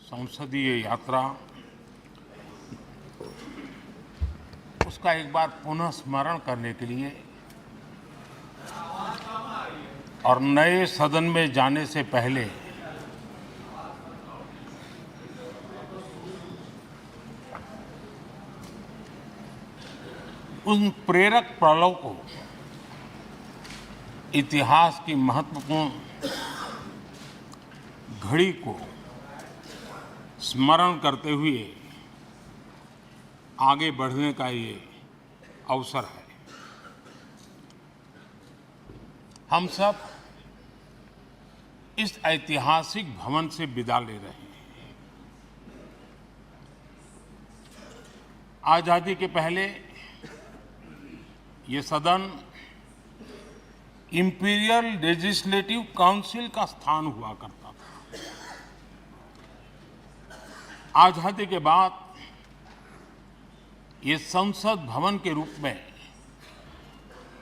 संसदीय यात्रा उसका एक बार पुनः स्मरण करने के लिए और नए सदन में जाने से पहले उन प्रेरक पड़ाव को, इतिहास की महत्वपूर्ण घड़ी को स्मरण करते हुए आगे बढ़ने का ये अवसर है। हम सब इस ऐतिहासिक भवन से विदा ले रहे हैं। आजादी के पहले ये सदन इंपीरियल लेजिस्लेटिव काउंसिल का स्थान हुआ करता था। आजादी के बाद ये संसद भवन के रूप में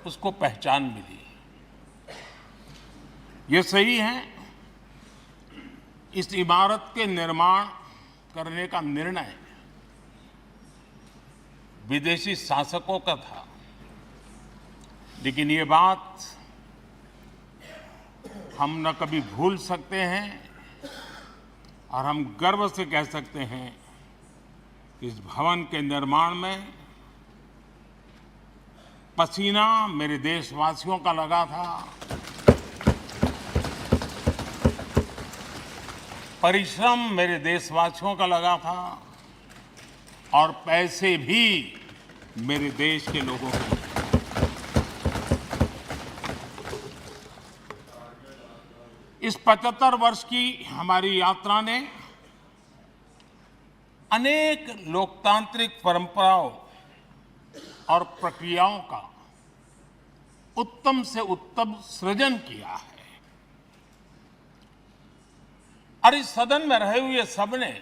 उसको पहचान मिली। ये सही है, इस इमारत के निर्माण करने का निर्णय विदेशी शासकों का था, लेकिन ये बात हम न कभी भूल सकते हैं और हम गर्व से कह सकते हैं कि इस भवन के निर्माण में पसीना मेरे देशवासियों का लगा था, परिश्रम मेरे देशवासियों का लगा था और पैसे भी मेरे देश के लोगों के। इस 75 वर्ष की हमारी यात्रा ने अनेक लोकतांत्रिक परंपराओं और प्रक्रियाओं का उत्तम से उत्तम सृजन किया है और इस सदन में रहे हुए सबने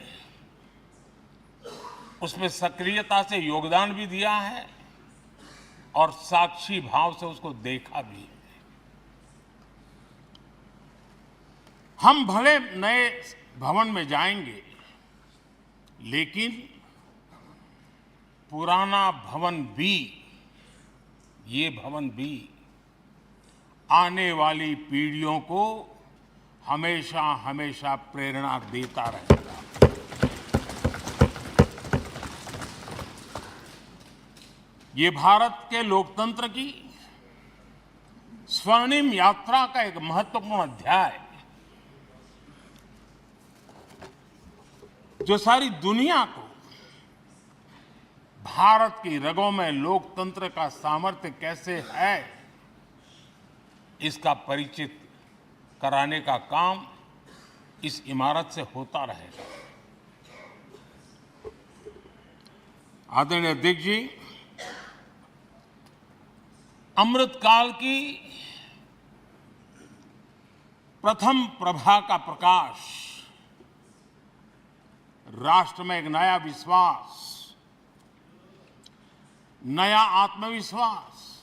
उसमें सक्रियता से योगदान भी दिया है और साक्षी भाव से उसको देखा भी है। हम भले नए भवन में जाएंगे, लेकिन पुराना भवन भी, ये भवन भी आने वाली पीढ़ियों को हमेशा हमेशा प्रेरणा देता रहेगा। ये भारत के लोकतंत्र की स्वर्णिम यात्रा का एक महत्वपूर्ण अध्याय, जो सारी दुनिया को भारत की रगों में लोकतंत्र का सामर्थ्य कैसे है, इसका परिचित कराने का काम इस इमारत से होता रहेगा। आदरणीय अध्यक्ष जी, अमृतकाल की प्रथम प्रभा का प्रकाश राष्ट्र में एक नया विश्वास, नया आत्मविश्वास,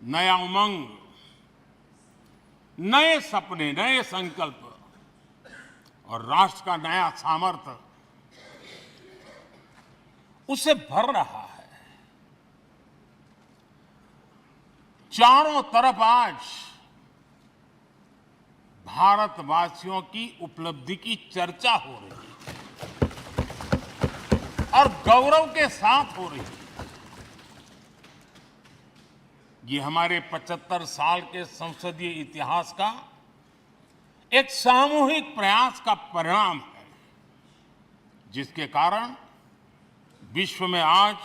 नया उमंग, नए सपने, नए संकल्प और राष्ट्र का नया सामर्थ्य उससे भर रहा है। चारों तरफ आज भारतवासियों की उपलब्धि की चर्चा हो रही है और गौरव के साथ हो रही है। ये हमारे 75 साल के संसदीय इतिहास का एक सामूहिक प्रयास का परिणाम है, जिसके कारण विश्व में आज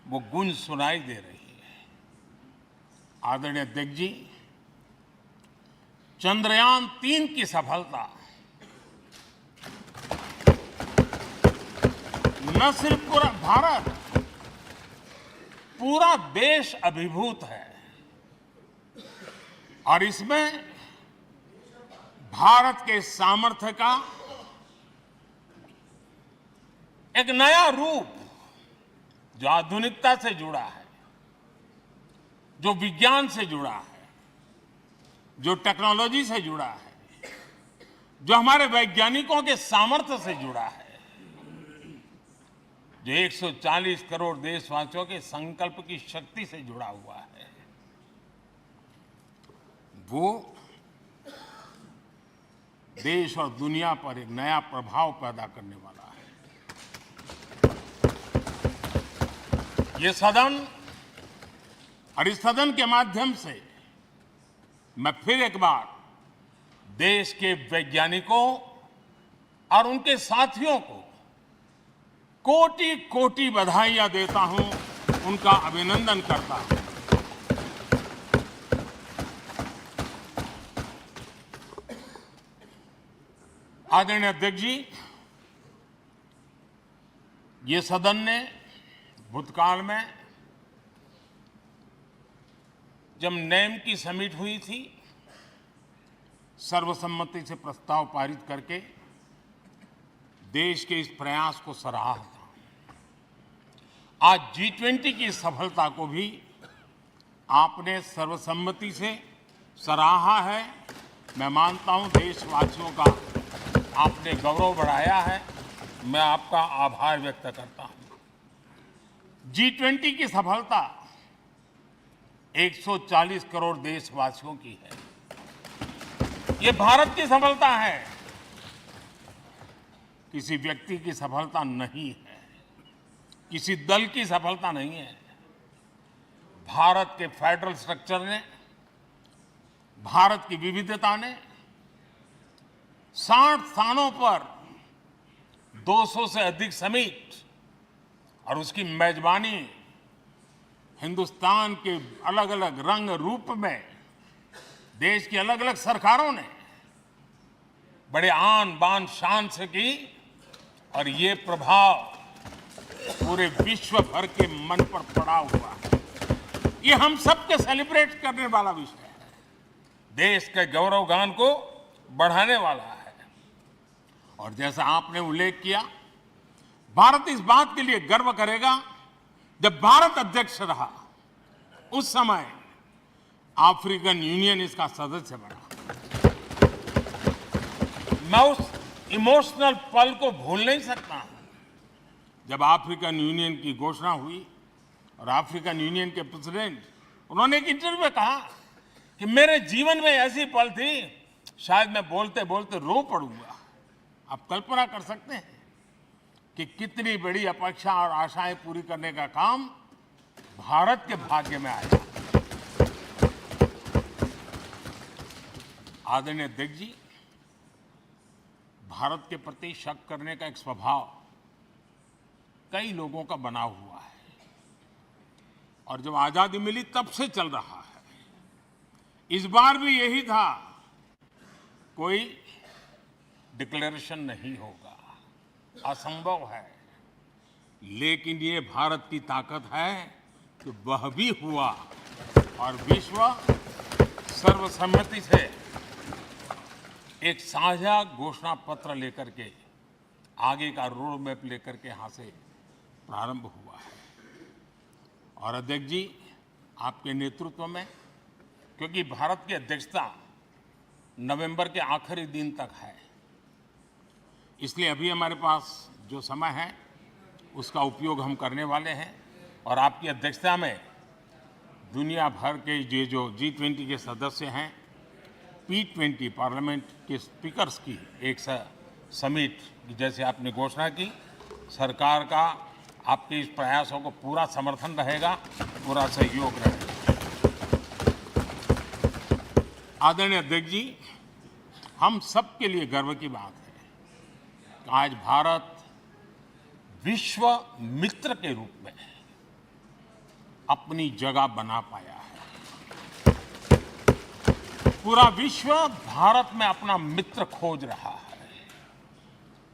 वो गूंज सुनाई दे रही है। आदरणीय अध्यक्ष जी, चंद्रयान-3 की सफलता न सिर्फ पूरा भारत, पूरा देश अभिभूत है और इसमें भारत के सामर्थ्य का एक नया रूप, जो आधुनिकता से जुड़ा है, जो विज्ञान से जुड़ा है, जो टेक्नोलॉजी से जुड़ा है, जो हमारे वैज्ञानिकों के सामर्थ्य से जुड़ा है, जो 140 करोड़ देशवासियों के संकल्प की शक्ति से जुड़ा हुआ है, वो देश और दुनिया पर एक नया प्रभाव पैदा करने वाला है। ये सदन और इस सदन के माध्यम से मैं फिर एक बार देश के वैज्ञानिकों और उनके साथियों को कोटि कोटि बधाइयां देता हूं, उनका अभिनंदन करता हूं। आदरणीय अध्यक्ष जी, ये सदन ने भूतकाल में जब नेम की समिट हुई थी, सर्वसम्मति से प्रस्ताव पारित करके देश के इस प्रयास को सराहा था। आज G20 की सफलता को भी आपने सर्वसम्मति से सराहा है। मैं मानता हूं देशवासियों का आपने गौरव बढ़ाया है। मैं आपका आभार व्यक्त करता हूं। G20 की सफलता 140 करोड़ देशवासियों की है। ये भारत की सफलता है, किसी व्यक्ति की सफलता नहीं है, किसी दल की सफलता नहीं है। भारत के फेडरल स्ट्रक्चर ने, भारत की विविधता ने 60 स्थानों पर 200 से अधिक समिट और उसकी मेजबानी हिंदुस्तान के अलग अलग रंग रूप में देश की अलग अलग सरकारों ने बड़े आन बान शान से की, और ये प्रभाव पूरे विश्व भर के मन पर पड़ा हुआ है। ये हम सबके सेलिब्रेट करने वाला विषय है, देश के गौरवगान को बढ़ाने वाला है। और जैसा आपने उल्लेख किया, भारत इस बात के लिए गर्व करेगा, जब भारत अध्यक्ष रहा उस समय अफ्रीकन यूनियन इसका सदस्य बना। मैं उस इमोशनल पल को भूल नहीं सकता जब अफ्रीकन यूनियन की घोषणा हुई और अफ्रीकन यूनियन के प्रेसिडेंट, उन्होंने एक इंटरव्यू में कहा कि मेरे जीवन में ऐसी पल थी, शायद मैं बोलते बोलते रो पड़ूंगा। आप कल्पना कर सकते हैं कि कितनी बड़ी अपेक्षा और आशाएं पूरी करने का काम भारत के भाग्य में आया। आदरणीय अध्यक्ष जी, भारत के प्रति शक करने का एक स्वभाव कई लोगों का बना हुआ है, और जब आजादी मिली तब से चल रहा है। इस बार भी यही था, कोई डिक्लेरेशन नहीं होगा, असंभव है। लेकिन ये भारत की ताकत है कि वह भी हुआ, और विश्व सर्वसम्मति से एक साझा घोषणा पत्र लेकर के, आगे का रोड मैप लेकर के यहां से प्रारंभ हुआ है। और अध्यक्ष जी, आपके नेतृत्व में, क्योंकि भारत की अध्यक्षता नवंबर के आखिरी दिन तक है, इसलिए अभी हमारे पास जो समय है उसका उपयोग हम करने वाले हैं। और आपकी अध्यक्षता में दुनिया भर के ये जो G20 के सदस्य हैं, P20 पार्लियामेंट के स्पीकर्स की एक समिट, जैसे आपने घोषणा की, सरकार का आपके इस प्रयासों को पूरा समर्थन रहेगा, पूरा सहयोग रहेगा। आदरणीय अध्यक्ष जी, हम सबके लिए गर्व की बात है कि आज भारत विश्व मित्र के रूप में अपनी जगह बना पाया है। पूरा विश्व भारत में अपना मित्र खोज रहा है,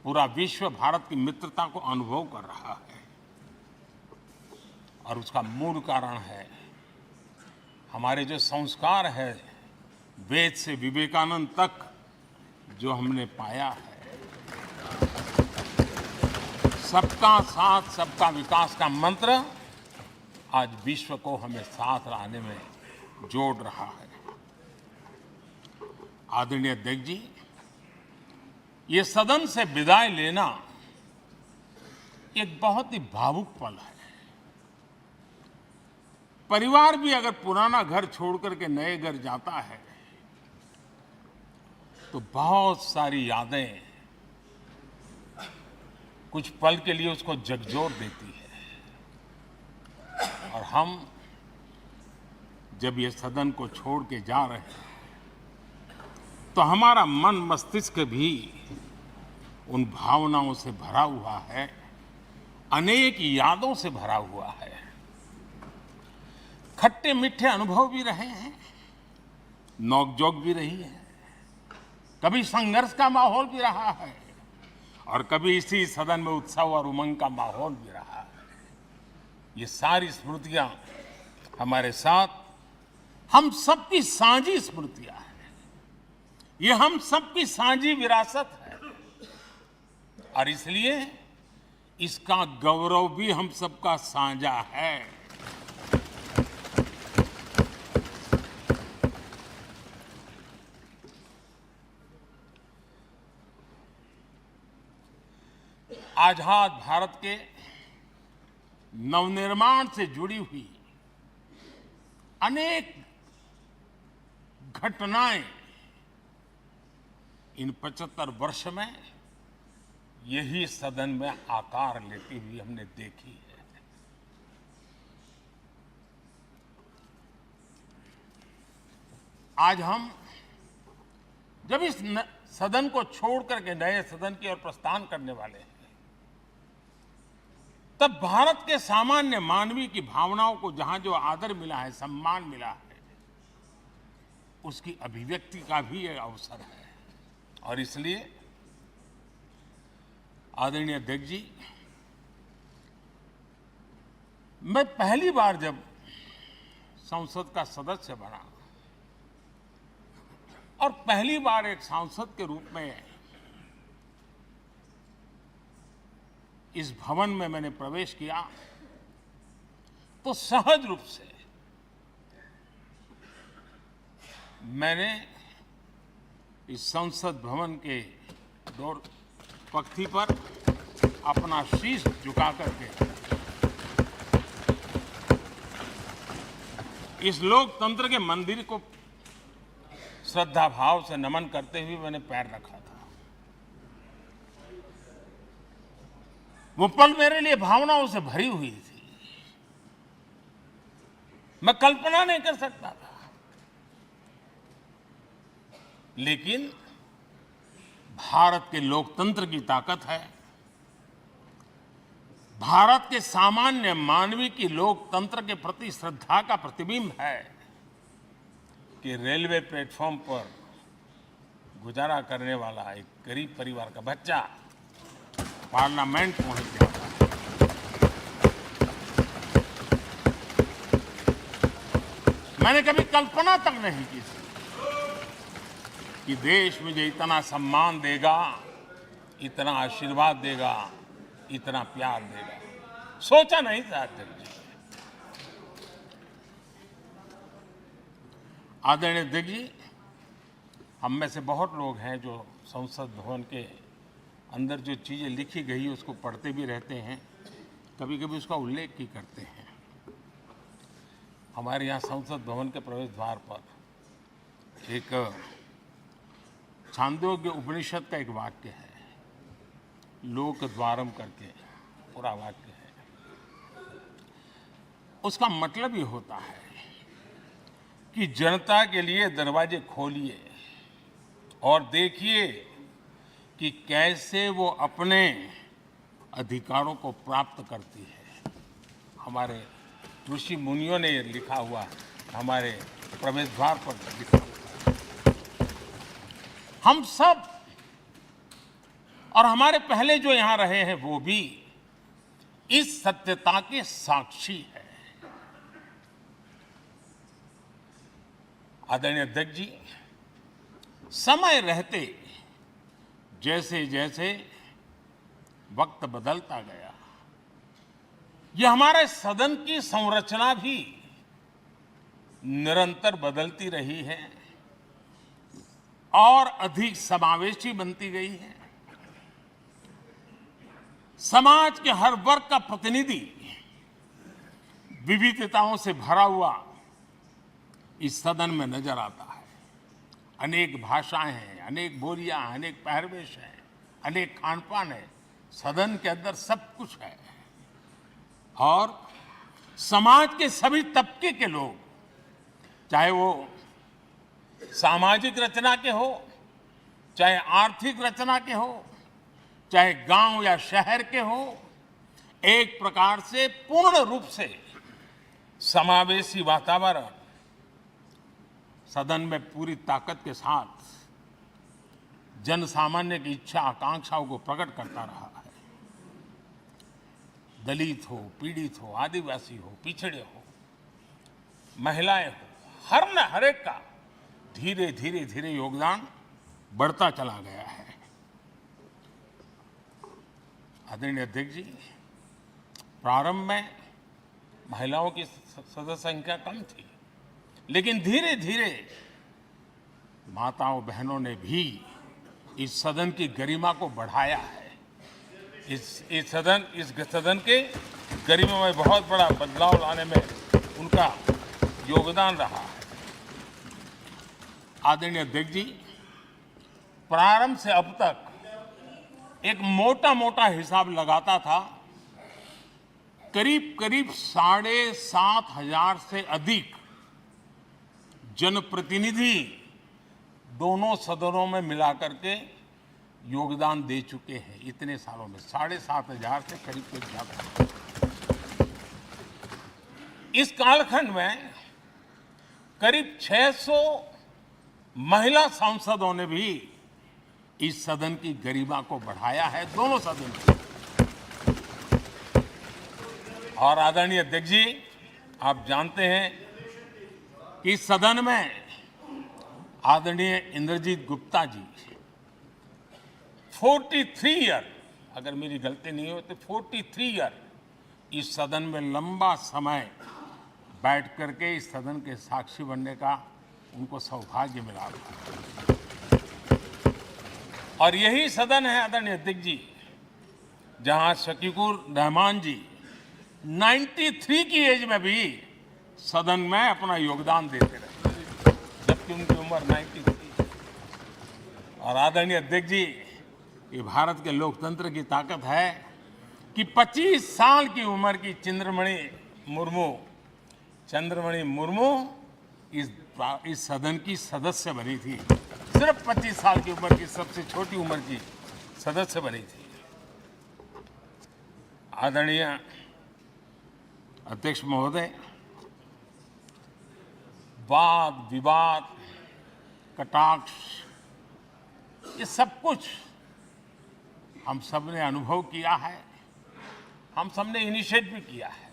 पूरा विश्व भारत की मित्रता को अनुभव कर रहा है, और उसका मूल कारण है हमारे जो संस्कार है, वेद से विवेकानंद तक जो हमने पाया है। सबका साथ सबका विकास का मंत्र आज विश्व को हमें साथ लाने में जोड़ रहा है। आदरणीय अध्यक्ष जी, ये सदन से विदाई लेना एक बहुत ही भावुक पल है। परिवार भी अगर पुराना घर छोड़ करके नए घर जाता है तो बहुत सारी यादें कुछ पल के लिए उसको झकझोर देती है। और हम जब ये सदन को छोड़ के जा रहे हैं तो हमारा मन मस्तिष्क भी उन भावनाओं से भरा हुआ है, अनेक यादों से भरा हुआ है। खट्टे मीठे अनुभव भी रहे हैं, नोकझोंक भी रही है, कभी संघर्ष का माहौल भी रहा है और कभी इसी सदन में उत्सव और उमंग का माहौल भी रहा है। ये सारी स्मृतियां हमारे साथ हम सबकी साझी स्मृतियां हैं, ये हम सबकी साझी विरासत है और इसलिए इसका गौरव भी हम सबका साझा है। आजाद भारत के नवनिर्माण से जुड़ी हुई अनेक घटनाएं इन 75 वर्ष में यही सदन में आकार लेती हुई हमने देखी है। आज हम जब इस सदन को छोड़ करके नए सदन की ओर प्रस्थान करने वाले हैं तब भारत के सामान्य मानवी की भावनाओं को जहां जो आदर मिला है, सम्मान मिला है, उसकी अभिव्यक्ति का भी यह अवसर है। और इसलिए आदरणीय अध्यक्ष जी, मैं पहली बार जब संसद का सदस्य बना और पहली बार एक सांसद के रूप में इस भवन में मैंने प्रवेश किया तो सहज रूप से मैंने इस संसद भवन के दौर पक्ति पर अपना शीश झुका करके इस लोकतंत्र के मंदिर को श्रद्धा भाव से नमन करते हुए मैंने पैर रखा था। वो पल मेरे लिए भावनाओं से भरी हुई थी, मैं कल्पना नहीं कर सकता था। लेकिन भारत के लोकतंत्र की ताकत है, भारत के सामान्य मानवी की लोकतंत्र के प्रति श्रद्धा का प्रतिबिंब है कि रेलवे प्लेटफॉर्म पर गुजारा करने वाला एक गरीब परिवार का बच्चा पार्लियामेंट पहुंच गया। मैंने कभी कल्पना तक नहीं की कि देश मुझे इतना सम्मान देगा, इतना आशीर्वाद देगा, इतना प्यार देगा। सोचा नहीं था अध्यक्ष जी। आदरणीय अध्यक्ष जी, हम में से बहुत लोग हैं जो संसद भवन के अंदर जो चीजें लिखी गई उसको पढ़ते भी रहते हैं, कभी कभी उसका उल्लेख भी करते हैं। हमारे यहाँ संसद भवन के प्रवेश द्वार पर एक छांदोग्य उपनिषद का एक वाक्य है, लोक द्वारम करके पूरा वाक्य है। उसका मतलब ये होता है कि जनता के लिए दरवाजे खोलिए और देखिए कि कैसे वो अपने अधिकारों को प्राप्त करती है। हमारे ऋषि मुनियों ने ये लिखा हुआ है, हमारे प्रवेश द्वार पर लिखा हुआ है। हम सब और हमारे पहले जो यहां रहे हैं वो भी इस सत्यता के साक्षी है। आदरणीय अध्यक्ष जी, समय रहते जैसे जैसे वक्त बदलता गया, यह हमारे सदन की संरचना भी निरंतर बदलती रही है और अधिक समावेशी बनती गई है। समाज के हर वर्ग का प्रतिनिधि विविधताओं से भरा हुआ इस सदन में नजर आता है। अनेक भाषाएं हैं, अनेक बोलियां हैं, अनेक पहरवेश हैं, अनेक खान-पान है। सदन के अंदर सब कुछ है और समाज के सभी तबके के लोग, चाहे वो सामाजिक रचना के हो, चाहे आर्थिक रचना के हो, चाहे गांव या शहर के हो, एक प्रकार से पूर्ण रूप से समावेशी वातावरण सदन में पूरी ताकत के साथ जन सामान्य की इच्छा आकांक्षाओं को प्रकट करता रहा है। दलित हो, पीड़ित हो, आदिवासी हो, पिछड़े हो, महिलाएं हो, हर एक का धीरे धीरे धीरे योगदान बढ़ता चला गया है। आदरणीय अध्यक्ष जी, प्रारंभ में महिलाओं की सदस्य संख्या कम थी, लेकिन धीरे धीरे माताओं बहनों ने भी इस सदन की गरिमा को बढ़ाया है। इस सदन के गरिमा में बहुत बड़ा बदलाव लाने में उनका योगदान रहा है। आदरणीय अध्यक्ष जी, प्रारंभ से अब तक एक मोटा हिसाब लगाता था, करीब 7,500 से अधिक जनप्रतिनिधि दोनों सदनों में मिलाकर के योगदान दे चुके हैं। इतने सालों में 7,500 से करीब ज्यादा। इस कालखंड में करीब 600 महिला सांसदों ने भी इस सदन की गरिमा को बढ़ाया है, दोनों सदन की। और आदरणीय अध्यक्ष जी, आप जानते हैं कि इस सदन में आदरणीय इंद्रजीत गुप्ता जी 43 ईयर, अगर मेरी गलती नहीं हो तो 43 ईयर इस सदन में लंबा समय बैठ करके इस सदन के साक्षी बनने का उनको सौभाग्य मिला। और यही सदन है आदरणीय अध्यक्ष जी, जहां शकीकुर रहमान जी 93 की एज में भी सदन में अपना योगदान देते रहे, जबकि उनकी उम्र 93। और आदरणीय अध्यक्ष जी, ये भारत के लोकतंत्र की ताकत है कि 25 साल की उम्र की चंद्रमणि मुर्मू इस सदन की सदस्य बनी थी। सिर्फ 25 साल की उम्र की, सबसे छोटी उम्र की सदस्य बनी थी। आदरणीय अध्यक्ष महोदय, वाद विवाद, कटाक्ष, ये सब कुछ हम सब ने अनुभव किया है, हम सब ने इनिशिएट भी किया है,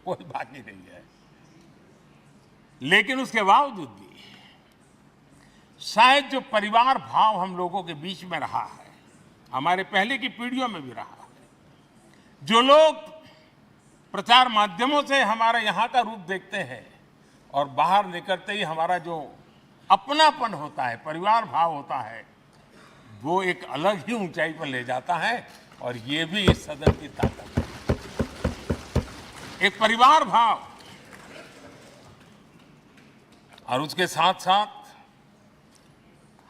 कोई बाकी नहीं है। लेकिन उसके बावजूद भी शायद जो परिवार भाव हम लोगों के बीच में रहा है, हमारे पहले की पीढ़ियों में भी रहा है, जो लोग प्रचार माध्यमों से हमारा यहाँ का रूप देखते हैं और बाहर निकलते ही हमारा जो अपनापन होता है, परिवार भाव होता है, वो एक अलग ही ऊंचाई पर ले जाता है। और ये भी इस सदन की ताकत है, एक परिवार भाव। और उसके साथ साथ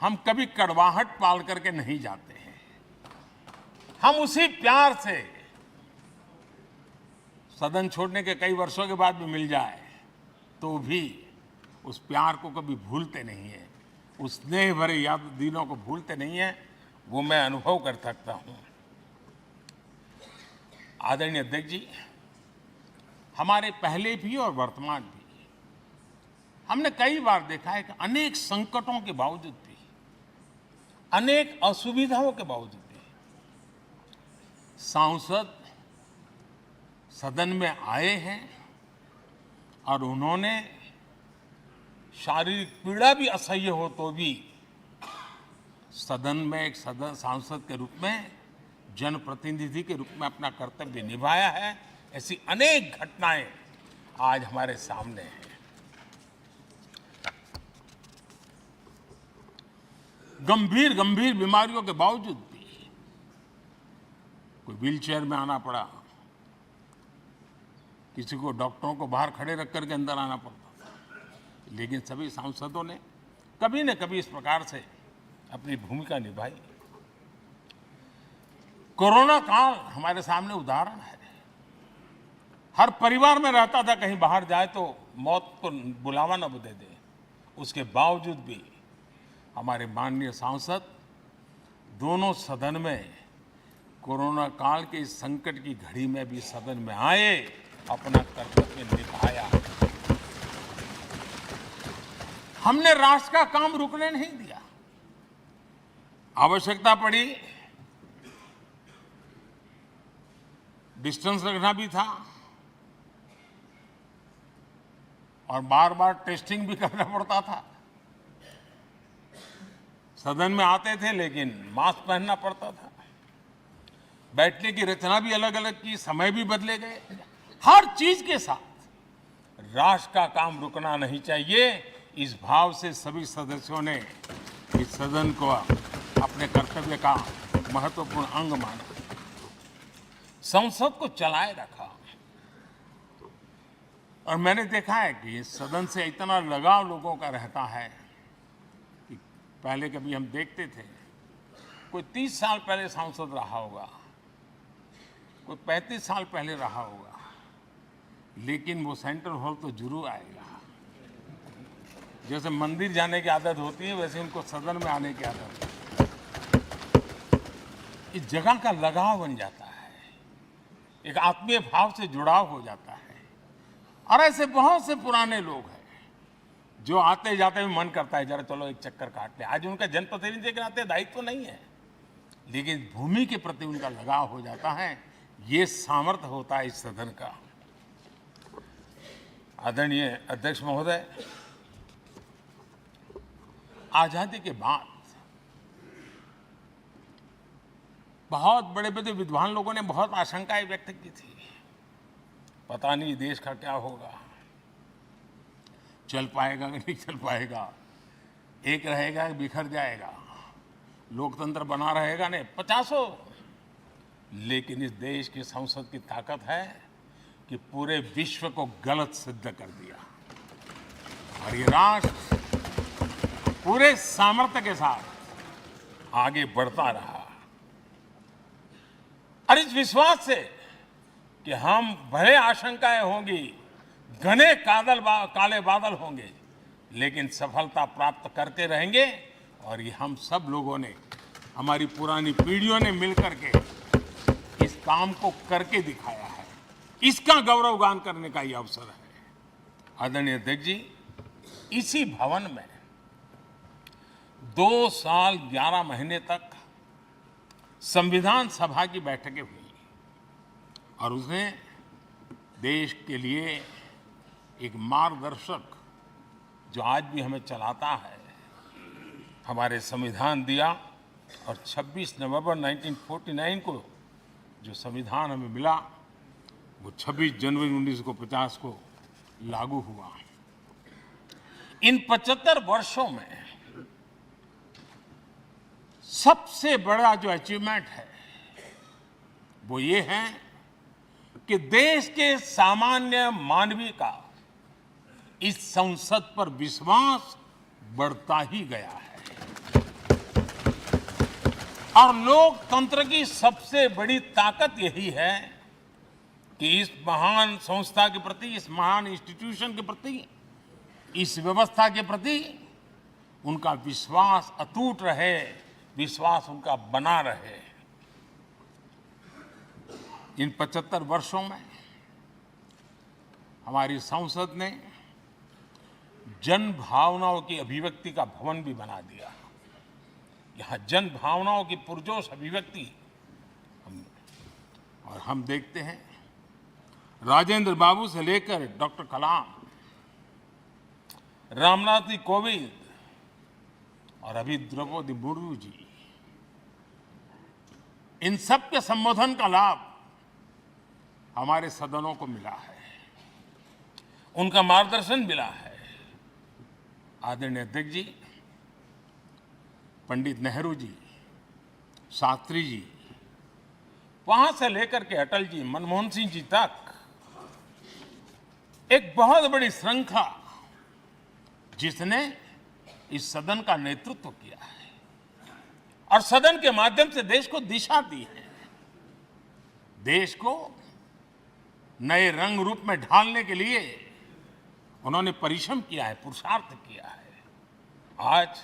हम कभी कड़वाहट पाल करके नहीं जाते हैं। हम उसी प्यार से सदन छोड़ने के कई वर्षों के बाद भी मिल जाए तो भी उस प्यार को कभी भूलते नहीं है, उस स्नेह भरे याद दिनों को भूलते नहीं है। वो मैं अनुभव कर सकता हूं। आदरणीय अध्यक्ष जी, हमारे पहले भी और वर्तमान भी हमने कई बार देखा है कि अनेक संकटों के बावजूद भी, अनेक असुविधाओं के बावजूद भी सांसद सदन में आए हैं और उन्होंने शारीरिक पीड़ा भी असह्य हो तो भी सदन में एक सांसद के रूप में, जनप्रतिनिधि के रूप में अपना कर्तव्य निभाया है। ऐसी अनेक घटनाएं आज हमारे सामने हैं। गंभीर बीमारियों के बावजूद भी, कोई व्हीलचेयर में आना पड़ा, किसी को डॉक्टरों को बाहर खड़े रख करके अंदर आना पड़ता था, लेकिन सभी सांसदों ने कभी न कभी इस प्रकार से अपनी भूमिका निभाई। कोरोना काल हमारे सामने उदाहरण है। हर परिवार में रहता था कहीं बाहर जाए तो मौत को बुलावा न दे दे, उसके बावजूद भी हमारे माननीय सांसद दोनों सदन में कोरोना काल के इस संकट की घड़ी में भी सदन में आए, अपना कर्तव्य निभाया। हमने राष्ट्र का काम रुकने नहीं दिया। आवश्यकता पड़ी, डिस्टेंस रखना भी था और बार बार टेस्टिंग भी करना पड़ता था। सदन में आते थे लेकिन मास्क पहनना पड़ता था। बैठने की रचना भी अलग अलग की, समय भी बदले गए। हर चीज के साथ राष्ट्र का काम रुकना नहीं चाहिए, इस भाव से सभी सदस्यों ने इस सदन को अपने कर्तव्य का महत्वपूर्ण अंग माना, संसद को चलाए रखा। और मैंने देखा है कि इस सदन से इतना लगाव लोगों का रहता है कि पहले कभी हम देखते थे कोई 30 साल पहले सांसद रहा होगा, कोई 35 साल पहले रहा होगा, लेकिन वो सेंट्रल हॉल तो जरूर आएगा। जैसे मंदिर जाने की आदत होती है, वैसे उनको सदन में आने की आदत है। इस जगह का लगाव बन जाता है, एक आत्मीय भाव से जुड़ाव हो जाता है। और ऐसे बहुत से पुराने लोग हैं जो आते जाते हुए मन करता है जरा चलो एक चक्कर काट ले। आज उनका जनप्रतिनिधि के नाते दायित्व तो नहीं है, लेकिन भूमि के प्रति उनका लगाव हो जाता है। ये सामर्थ्य होता है इस सदन का। आदरणीय अध्यक्ष महोदय, आजादी के बाद बहुत बड़े बड़े विद्वान लोगों ने बहुत आशंकाएं व्यक्त की थी, पता नहीं देश का क्या होगा, चल पाएगा कि नहीं चल पाएगा, एक रहेगा कि बिखर जाएगा, लोकतंत्र बना रहेगा नहीं, 50। लेकिन इस देश की संसद की ताकत है कि पूरे विश्व को गलत सिद्ध कर दिया और ये राष्ट्र पूरे सामर्थ्य के साथ आगे बढ़ता रहा। और इस विश्वास से कि हम भले आशंकाएं होंगी, घने काले बादल होंगे, लेकिन सफलता प्राप्त करते रहेंगे। और ये हम सब लोगों ने, हमारी पुरानी पीढ़ियों ने मिलकर के इस काम को करके दिखाया है, इसका गौरवगान करने का ये अवसर है। आदरणीय अध्यक्ष जी, इसी भवन में 2 साल 11 महीने तक संविधान सभा की बैठकें हुई और उसने देश के लिए एक मार्गदर्शक जो आज भी हमें चलाता है, हमारे संविधान दिया। और 26 नवंबर 1949 को जो संविधान हमें मिला, वो 26 जनवरी 1950 को लागू हुआ। इन 75 वर्षों में सबसे बड़ा जो अचीवमेंट है वो ये है कि देश के सामान्य मानवी का इस संसद पर विश्वास बढ़ता ही गया है। और लोकतंत्र की सबसे बड़ी ताकत यही है कि इस महान संस्था के प्रति, इस महान इंस्टीट्यूशन के प्रति, इस व्यवस्था के प्रति उनका विश्वास अटूट रहे, विश्वास उनका बना रहे। इन 75 वर्षों में हमारी संसद ने जन भावनाओं की अभिव्यक्ति का भवन भी बना दिया। यहाँ जन भावनाओं की पुरजोश अभिव्यक्ति और हम देखते हैं राजेंद्र बाबू से लेकर डॉक्टर कलाम, रामनाथ कोविंद और अभी द्रौपदी मुर्मू जी, इन सब के संबोधन का लाभ हमारे सदनों को मिला है, उनका मार्गदर्शन मिला है। आदरणीय अध्यक्ष जी, पंडित नेहरू जी, शास्त्री जी, वहां से लेकर के अटल जी, मनमोहन सिंह जी तक एक बहुत बड़ी श्रृंखला जिसने इस सदन का नेतृत्व किया है और सदन के माध्यम से देश को दिशा दी है, देश को नए रंग रूप में ढालने के लिए उन्होंने परिश्रम किया है, पुरुषार्थ किया है। आज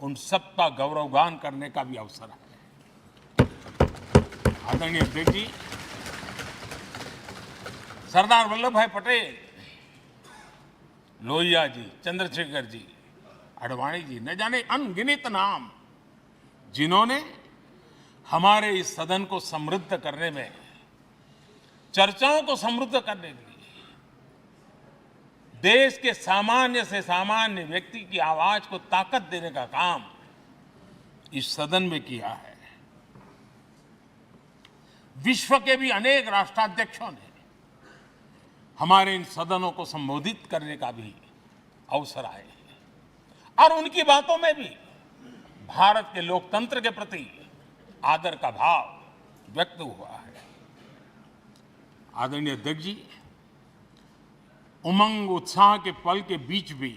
उन सबका गौरवगान करने का भी अवसर है। आदरणीय अध्यक्ष जी, सरदार वल्लभ भाई पटेल, लोहिया जी, चंद्रशेखर जी, आडवाणी जी, न जाने अनगिनत नाम जिन्होंने हमारे इस सदन को समृद्ध करने में, चर्चाओं को समृद्ध करने के लिए, देश के सामान्य से सामान्य व्यक्ति की आवाज को ताकत देने का काम इस सदन में किया है। विश्व के भी अनेक राष्ट्राध्यक्षों ने हमारे इन सदनों को संबोधित करने का भी अवसर आए हैं और उनकी बातों में भी भारत के लोकतंत्र के प्रति आदर का भाव व्यक्त हुआ है। आदरणीय अध्यक्ष जी, उमंग उत्साह के पल के बीच भी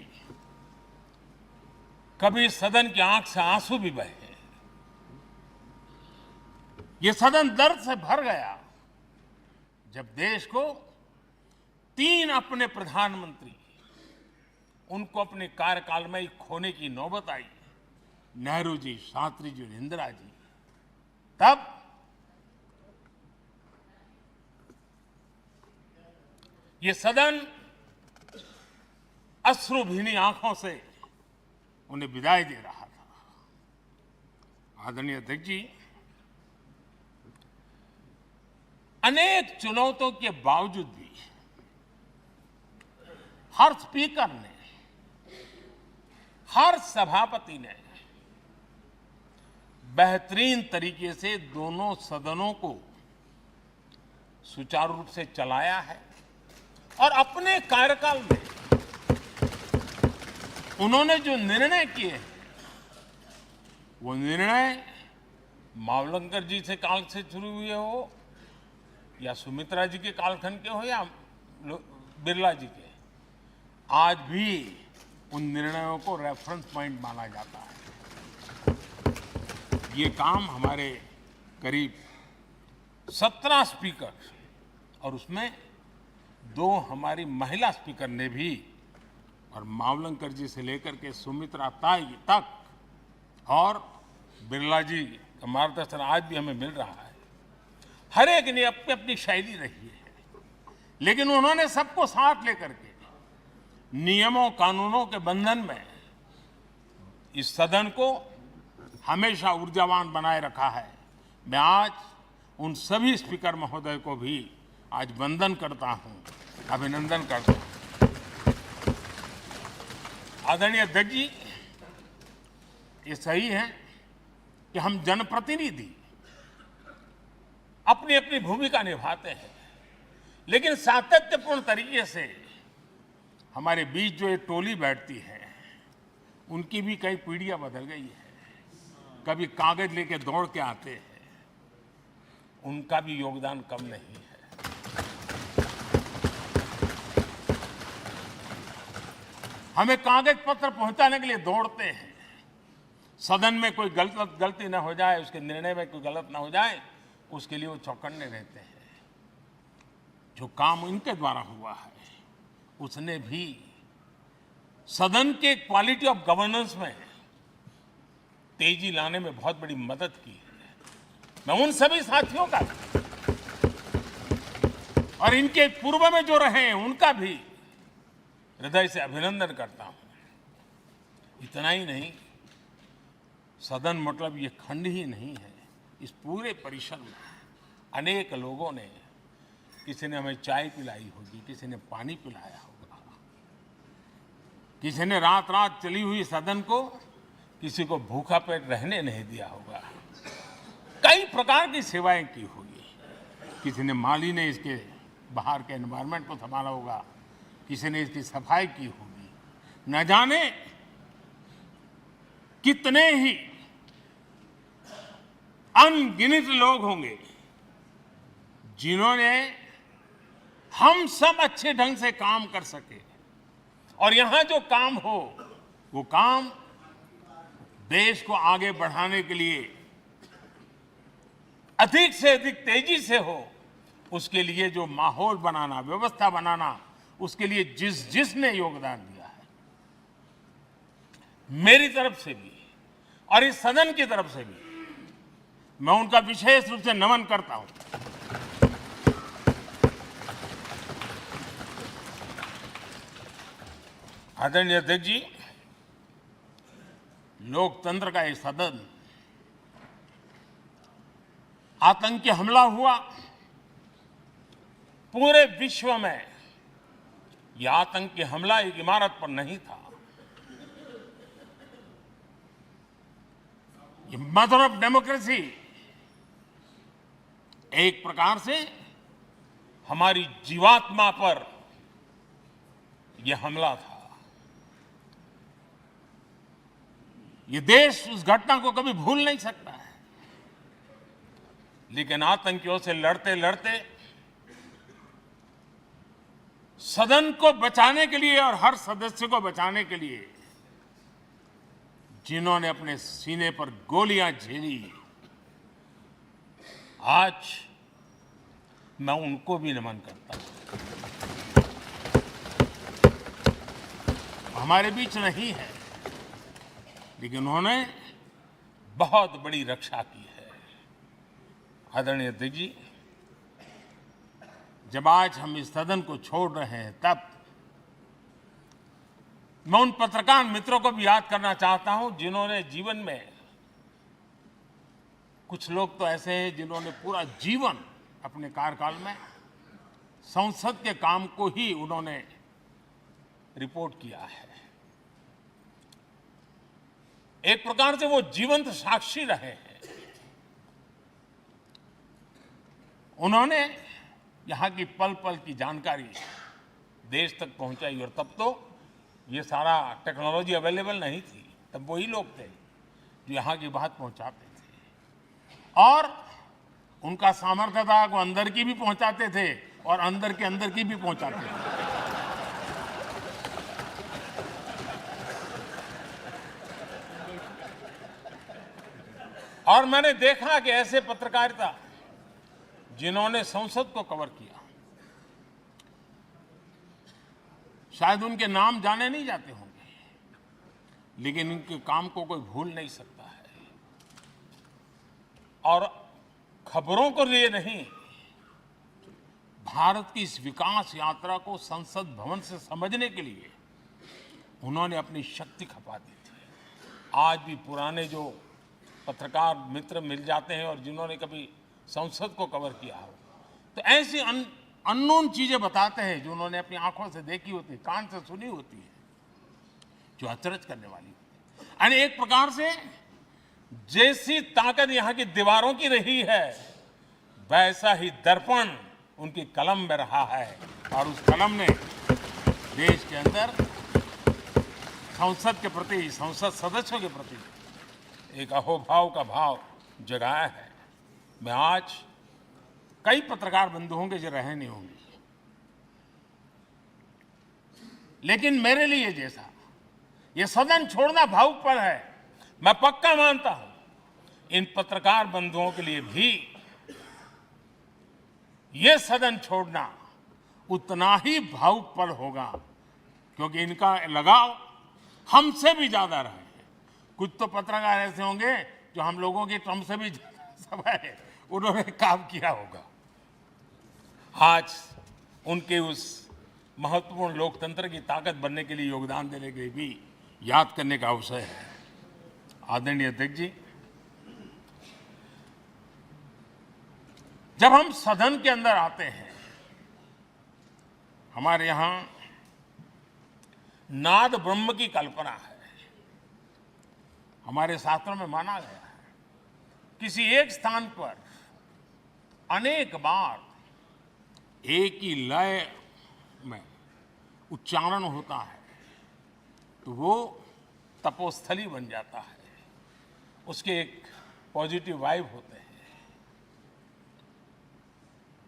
कभी सदन की आंख से आंसू भी बहे। ये सदन दर्द से भर गया जब देश को 3 अपने प्रधानमंत्री उनको अपने कार्यकाल में ही खोने की नौबत आई, नेहरू जी, शास्त्री जी और इंदिरा जी। तब ये सदन अश्रु भीनी आंखों से उन्हें विदाई दे रहा था। आदरणीय अध्यक्ष जी, अनेक चुनौतियों के बावजूद भी हर स्पीकर ने, हर सभापति ने बेहतरीन तरीके से दोनों सदनों को सुचारू रूप से चलाया है और अपने कार्यकाल में उन्होंने जो निर्णय किए वो निर्णय मावलंकर जी से काल से शुरू हुए हो या सुमित्रा जी के कालखंड के हो या बिरला जी के, आज भी उन निर्णयों को रेफरेंस पॉइंट माना जाता है। ये काम हमारे करीब 17 स्पीकर और उसमें 2 हमारी महिला स्पीकर ने भी, और मावलंकर जी से लेकर के सुमित्रा ताई तक और बिरला जी का मार्गदर्शन आज भी हमें मिल रहा है। हर एक ने अपनी अपनी शैली रही है, लेकिन उन्होंने सबको साथ लेकर के नियमों कानूनों के बंधन में इस सदन को हमेशा ऊर्जावान बनाए रखा है। मैं आज उन सभी स्पीकर महोदय को भी आज वंदन करता हूं, अभिनंदन करता हूं। आदरणीय अध्यक्ष जी, ये सही है कि हम जनप्रतिनिधि अपनी अपनी भूमिका निभाते हैं, लेकिन सातत्यपूर्ण तरीके से हमारे बीच जो ये टोली बैठती है उनकी भी कई पीढ़ियां बदल गई है। कभी कागज लेके दौड़ के आते हैं, उनका भी योगदान कम नहीं है। हमें कागज पत्र पहुंचाने के लिए दौड़ते हैं, सदन में कोई गलती ना हो जाए, उसके निर्णय में कोई गलत ना हो जाए, उसके लिए वो चौकन्ने रहते हैं। जो काम इनके द्वारा हुआ है उसने भी सदन के क्वालिटी ऑफ गवर्नेंस में तेजी लाने में बहुत बड़ी मदद की है। मैं उन सभी साथियों का और इनके पूर्व में जो रहे हैं उनका भी हृदय से अभिनंदन करता हूं। इतना ही नहीं, सदन मतलब ये खंड ही नहीं है, इस पूरे परिसर में अनेक लोगों ने, किसी ने हमें चाय पिलाई होगी, किसी ने पानी पिलाया होगा, किसी ने रात रात चली हुई सदन को किसी को भूखा पेट रहने नहीं दिया होगा। कई प्रकार की सेवाएं की होगी। किसी ने माली ने इसके बाहर के एनवायरनमेंट को संभाला होगा, किसी ने इसकी सफाई की होगी। न जाने कितने ही अनगिनत लोग होंगे जिन्होंने हम सब अच्छे ढंग से काम कर सके और यहां जो काम हो वो काम देश को आगे बढ़ाने के लिए अधिक से अधिक तेजी से हो, उसके लिए जो माहौल बनाना, व्यवस्था बनाना, उसके लिए जिसने योगदान दिया है, मेरी तरफ से भी और इस सदन की तरफ से भी मैं उनका विशेष रूप से नमन करता हूं। आदरणीय अध्यक्ष जी, लोकतंत्र का ये सदन, आतंकी हमला हुआ, पूरे विश्व में यह आतंकी हमला एक इमारत पर नहीं था, ये मदर ऑफ डेमोक्रेसी एक प्रकार से हमारी जीवात्मा पर यह हमला था। ये देश उस घटना को कभी भूल नहीं सकता है, लेकिन आतंकियों से लड़ते लड़ते सदन को बचाने के लिए और हर सदस्य को बचाने के लिए जिन्होंने अपने सीने पर गोलियां झेली, आज मैं उनको भी नमन करता हूं। हमारे बीच नहीं है, लेकिन उन्होंने बहुत बड़ी रक्षा की है। आदरणीय अध्यक्ष जी, जब आज हम इस सदन को छोड़ रहे हैं, तब मैं उन पत्रकार मित्रों को भी याद करना चाहता हूं जिन्होंने जीवन में, कुछ लोग तो ऐसे हैं जिन्होंने पूरा जीवन अपने कार्यकाल में संसद के काम को ही उन्होंने रिपोर्ट किया है। एक प्रकार से वो जीवंत साक्षी रहे हैं। उन्होंने यहां की पल पल की जानकारी देश तक पहुंचाई, और तब तो ये सारा टेक्नोलॉजी अवेलेबल नहीं थी, तब वही लोग थे जो यहां की बात पहुंचाते थे, और उनका सामर्थ्य था वो अंदर की भी पहुंचाते थे और अंदर की भी पहुंचाते थे। और मैंने देखा कि ऐसे पत्रकारिता जिन्होंने संसद को कवर किया, शायद उनके नाम जाने नहीं जाते होंगे, लेकिन उनके काम को कोई भूल नहीं सकता है। और खबरों को लिए नहीं, भारत की इस विकास यात्रा को संसद भवन से समझने के लिए उन्होंने अपनी शक्ति खपा दी थी। आज भी पुराने जो पत्रकार मित्र मिल जाते हैं और जिन्होंने कभी संसद को कवर किया हो, तो ऐसी अननोन चीजें बताते हैं जो उन्होंने अपनी आंखों से देखी होती है, कान से सुनी होती है, जो अचरज करने वाली होती है। यानी एक प्रकार से जैसी ताकत यहां की दीवारों की रही है, वैसा ही दर्पण उनकी कलम में रहा है, और उस कलम ने देश के अंदर संसद के प्रति, संसद सदस्यों के प्रति एक अहोभाव का भाव जगाया है। मैं आज, कई पत्रकार बंधु होंगे जो रहे नहीं होंगे, लेकिन मेरे लिए जैसा ये सदन छोड़ना भावुक पल है, मैं पक्का मानता हूं इन पत्रकार बंधुओं के लिए भी ये सदन छोड़ना उतना ही भावुक पल होगा, क्योंकि इनका लगाव हमसे भी ज्यादा रहे हैं। कुछ तो पत्रकार ऐसे होंगे जो हम लोगों की टर्म से भी समय उन्होंने काम किया होगा। आज उनके उस महत्वपूर्ण लोकतंत्र की ताकत बनने के लिए, योगदान देने के लिए भी याद करने का अवसर है। आदरणीय अध्यक्ष जी, जब हम सदन के अंदर आते हैं, हमारे यहां नाद ब्रह्म की कल्पना है। हमारे शास्त्रों में माना गया है किसी एक स्थान पर अनेक बार एक ही लय में उच्चारण होता है तो वो तपोस्थली बन जाता है, उसके एक पॉजिटिव वाइब होते हैं।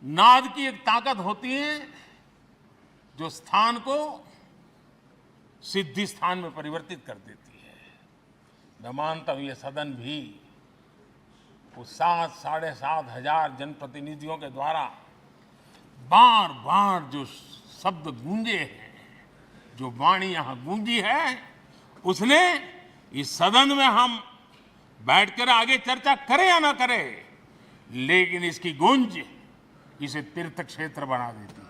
नाद की एक ताकत होती है जो स्थान को सिद्धि स्थान में परिवर्तित कर देती है। मैं मानता हूं ये सदन भी उस 7-7.5 हजार जनप्रतिनिधियों के द्वारा बार बार जो शब्द गूंजे हैं, जो वाणी यहां गूंजी है, उसने इस सदन में हम बैठकर आगे चर्चा करें या ना करें, लेकिन इसकी गूंज इसे तीर्थ क्षेत्र बना देती है।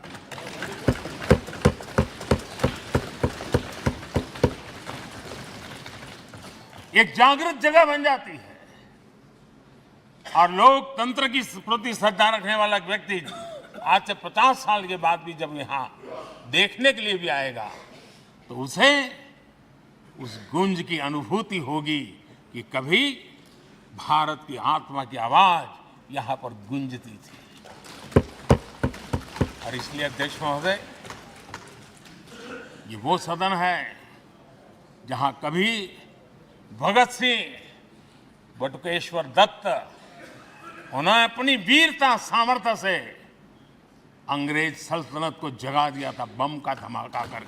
एक जागृत जगह बन जाती है और लोकतंत्र की प्रति श्रद्धा रखने वाला व्यक्ति आज से 50 साल के बाद भी जब यहां देखने के लिए भी आएगा तो उसे उस गूंज की अनुभूति होगी कि कभी भारत की आत्मा की आवाज यहां पर गूंजती थी। और इसलिए अध्यक्ष महोदय, ये वो सदन है जहां कभी भगत सिंह, बटुकेश्वर दत्त, उन्होंने अपनी वीरता सामर्थ्य से अंग्रेज सल्तनत को जगा दिया था बम का धमाका कर।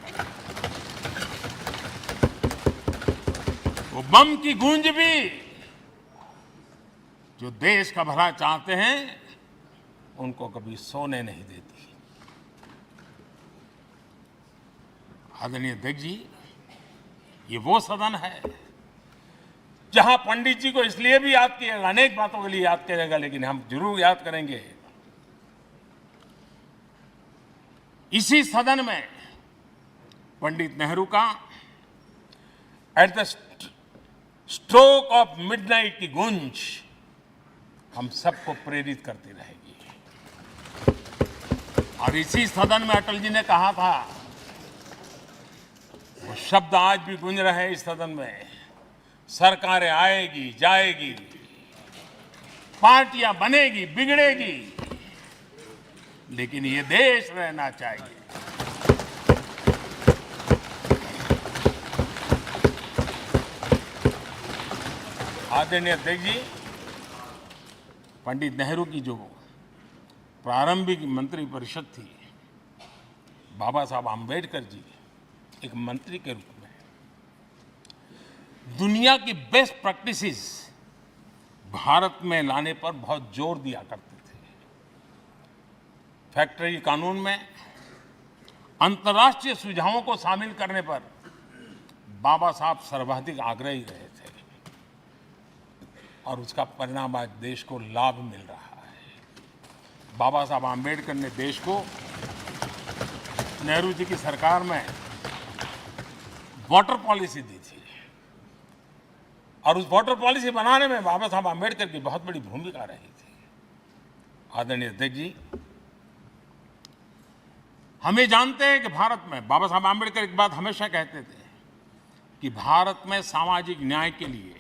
वो बम की गूंज भी जो देश का भला चाहते हैं उनको कभी सोने नहीं देती। आदरणीय अध्यक्ष जी, ये वो सदन है जहां पंडित जी को इसलिए भी याद किएगा, अनेक बातों के लिए याद करेगा, लेकिन हम जरूर याद करेंगे इसी सदन में पंडित नेहरू का at the stroke of midnight की गूंज हम सबको प्रेरित करती रहेगी। और इसी सदन में अटल जी ने कहा था, वो शब्द आज भी गूंज रहे हैं इस सदन में, सरकारें आएगी जाएगी, पार्टियां बनेगी बिगड़ेगी, लेकिन ये देश रहना चाहिए। आदरणीय अध्यक्ष जी, पंडित नेहरू की जो प्रारंभिक मंत्रिपरिषद थी, बाबा साहब आम्बेडकर जी एक मंत्री के रूप में दुनिया की बेस्ट प्रैक्टिसेस भारत में लाने पर बहुत जोर दिया करते थे। फैक्ट्री कानून में अंतर्राष्ट्रीय सुझावों को शामिल करने पर बाबा साहब सर्वाधिक आग्रही रहे थे और उसका परिणाम आज देश को लाभ मिल रहा है। बाबा साहब आम्बेडकर ने देश को नेहरू जी की सरकार में वाटर पॉलिसी दी थी और उस वाटर पॉलिसी बनाने में बाबा साहब आम्बेडकर की बहुत बड़ी भूमिका रही थी। आदरणीय अध्यक्ष जी, हमें जानते हैं कि भारत में बाबा साहब आम्बेडकर एक बात हमेशा कहते थे कि भारत में सामाजिक न्याय के लिए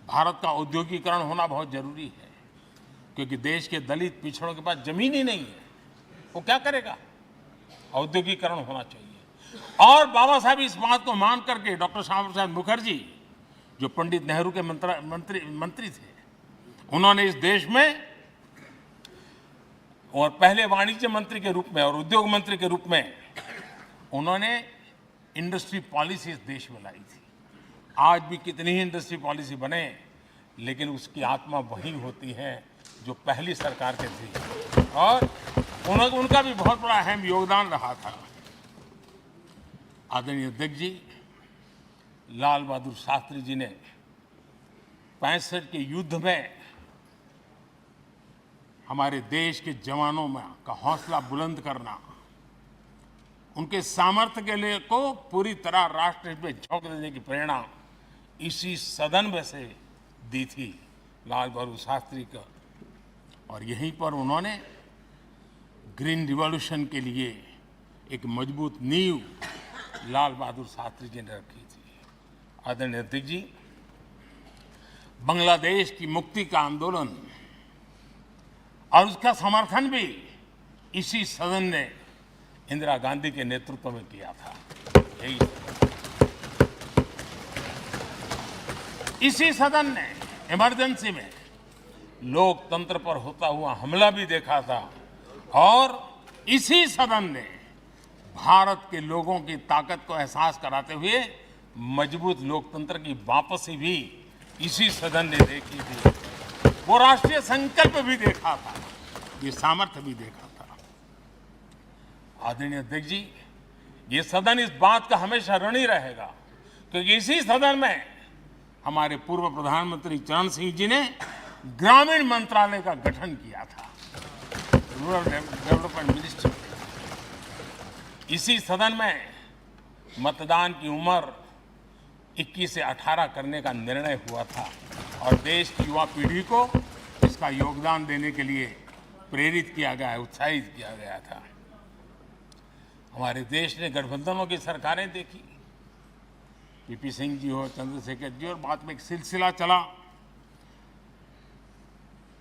भारत का औद्योगिकरण होना बहुत जरूरी है, क्योंकि देश के दलित पिछड़ों के पास जमीन ही नहीं है, वो क्या करेगा? औद्योगिकरण होना चाहिए। और बाबा साहब इस बात को मान करके डॉक्टर श्यामा प्रसाद मुखर्जी, जो पंडित नेहरू के मंत्री थे, उन्होंने इस देश में और पहले वाणिज्य मंत्री के रूप में और उद्योग मंत्री के रूप में उन्होंने इंडस्ट्री पॉलिसी इस देश में लाई थी। आज भी कितनी ही इंडस्ट्री पॉलिसी बने, लेकिन उसकी आत्मा वही होती है जो पहली सरकार के थी, और उनका भी बहुत बड़ा अहम योगदान रहा था। आदरणीय अध्यक्ष जी, लाल बहादुर शास्त्री जी ने 65 के युद्ध में हमारे देश के जवानों में का हौसला बुलंद करना, उनके सामर्थ्य के लिए को पूरी तरह राष्ट्र में झोंक देने की प्रेरणा इसी सदन में से दी थी लाल बहादुर शास्त्री का। और यहीं पर उन्होंने ग्रीन रिवॉल्यूशन के लिए एक मजबूत नींव लाल बहादुर शास्त्री जी ने रखी थी। आदरणीय अध्यक्ष जी, बांग्लादेश की मुक्ति का आंदोलन और उसका समर्थन भी इसी सदन ने इंदिरा गांधी के नेतृत्व में किया था। इसी सदन ने इमरजेंसी में लोकतंत्र पर होता हुआ हमला भी देखा था और इसी सदन ने भारत के लोगों की ताकत को एहसास कराते हुए मजबूत लोकतंत्र की वापसी भी इसी सदन ने देखी थी। वो राष्ट्रीय संकल्प भी देखा था, ये सामर्थ्य भी देखा था। आदरणीय अध्यक्ष जी, ये सदन इस बात का हमेशा ऋणी रहेगा क्योंकि इसी सदन में हमारे पूर्व प्रधानमंत्री चरण सिंह जी ने ग्रामीण मंत्रालय का गठन किया था, रूरल डेवलपमेंट मिनिस्ट्री। इसी सदन में मतदान की उम्र 21 से 18 करने का निर्णय हुआ था और देश की युवा पीढ़ी को इसका योगदान देने के लिए प्रेरित किया गया, उत्साहित किया गया था। हमारे देश ने गठबंधनों की सरकारें देखी, पीपी सिंह जी हो, चंद्रशेखर जी, और बाद में एक सिलसिला चला।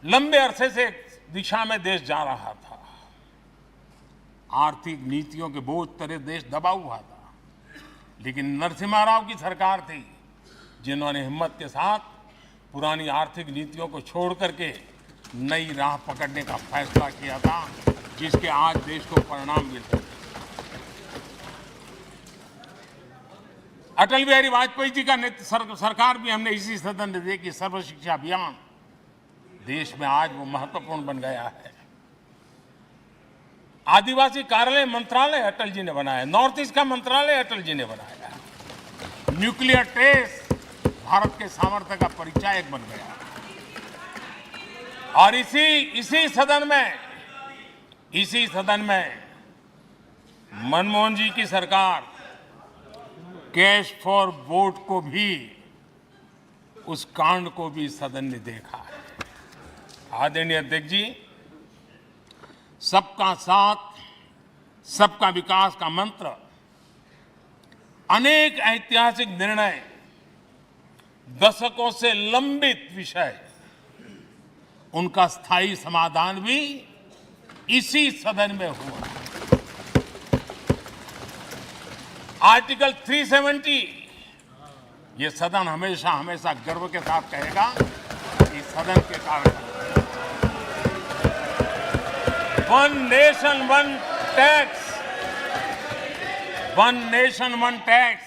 लंबे अरसे से एक दिशा में देश जा रहा था, आर्थिक नीतियों के बोझ तले देश दबा हुआ था, लेकिन नरसिम्हा राव की सरकार थी जिन्होंने हिम्मत के साथ पुरानी आर्थिक नीतियों को छोड़ करके नई राह पकड़ने का फैसला किया था, जिसके आज देश को परिणाम मिल रहे हैं। अटल बिहारी वाजपेयी जी का सरकार भी हमने इसी सदन ने देखी। सर्व शिक्षा अभियान देश में आज वो महत्वपूर्ण बन गया है। आदिवासी कार्यालय मंत्रालय अटल जी ने बनाया, नॉर्थ ईस्ट का मंत्रालय अटल जी ने बनाया, न्यूक्लियर टेस्ट भारत के सामर्थ्य का परिचायक बन गया। और इसी सदन में मनमोहन जी की सरकार कैश फॉर वोट को भी, उस कांड को भी सदन ने देखा है। आदरणीय अध्यक्ष जी, सबका साथ सबका विकास का मंत्र, अनेक ऐतिहासिक निर्णय, दशकों से लंबित विषय, उनका स्थायी समाधान भी इसी सदन में हुआ। आर्टिकल 370, ये सदन हमेशा हमेशा गर्व के साथ कहेगा कि सदन के कारण one nation one tax, one nation one tax,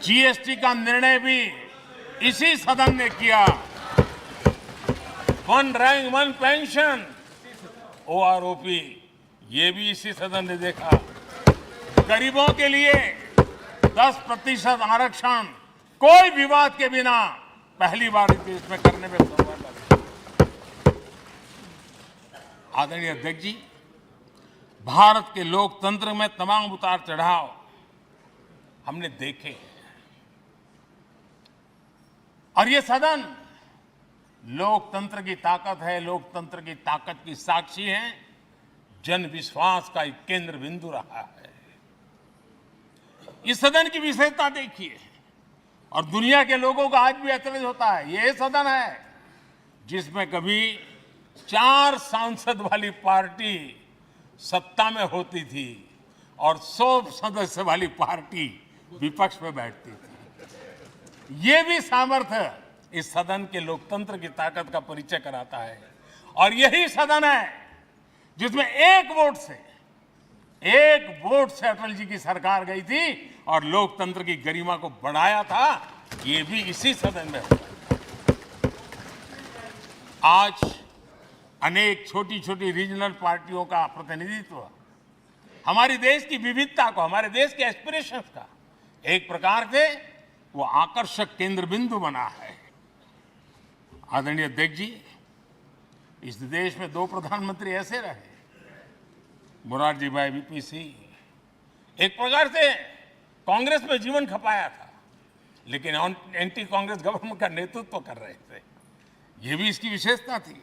GST का निर्णय भी इसी सदन ने किया। One rank one pension, OROP, ये भी इसी सदन ने देखा। गरीबों के लिए 10% आरक्षण कोई विवाद के बिना पहली बार इस देश में करने में सफल लगे। आदरणीय अध्यक्ष जी, भारत के लोकतंत्र में तमाम उतार चढ़ाव हमने देखे हैं और ये सदन लोकतंत्र की ताकत है, लोकतंत्र की ताकत की साक्षी है, जन विश्वास का एक केंद्र बिंदु रहा है। इस सदन की विशेषता देखिए और दुनिया के लोगों का आज भी आश्चर्य होता है। यह सदन है जिसमें कभी 4 सांसद वाली पार्टी सत्ता में होती थी और 100 सदस्य वाली पार्टी विपक्ष में बैठती थी। ये भी सामर्थ्य इस सदन के लोकतंत्र की ताकत का परिचय कराता है। और यही सदन है जिसमें एक वोट से अटल जी की सरकार गई थी और लोकतंत्र की गरिमा को बढ़ाया था। ये भी इसी सदन में हुआ। आज अनेक छोटी छोटी रीजनल पार्टियों का प्रतिनिधित्व हमारे देश की विविधता को, हमारे देश के एस्पिरेशंस का एक प्रकार से वो आकर्षक केंद्र बिंदु बना है। आदरणीय अध्यक्ष जी, इस देश में 2 प्रधानमंत्री ऐसे रहे, मोरारजी भाई, वीपी सिंह। एक प्रकार से कांग्रेस में जीवन खपाया था, लेकिन एंटी कांग्रेस गवर्नमेंट का नेतृत्व कर रहे थे। ये भी इसकी विशेषता थी।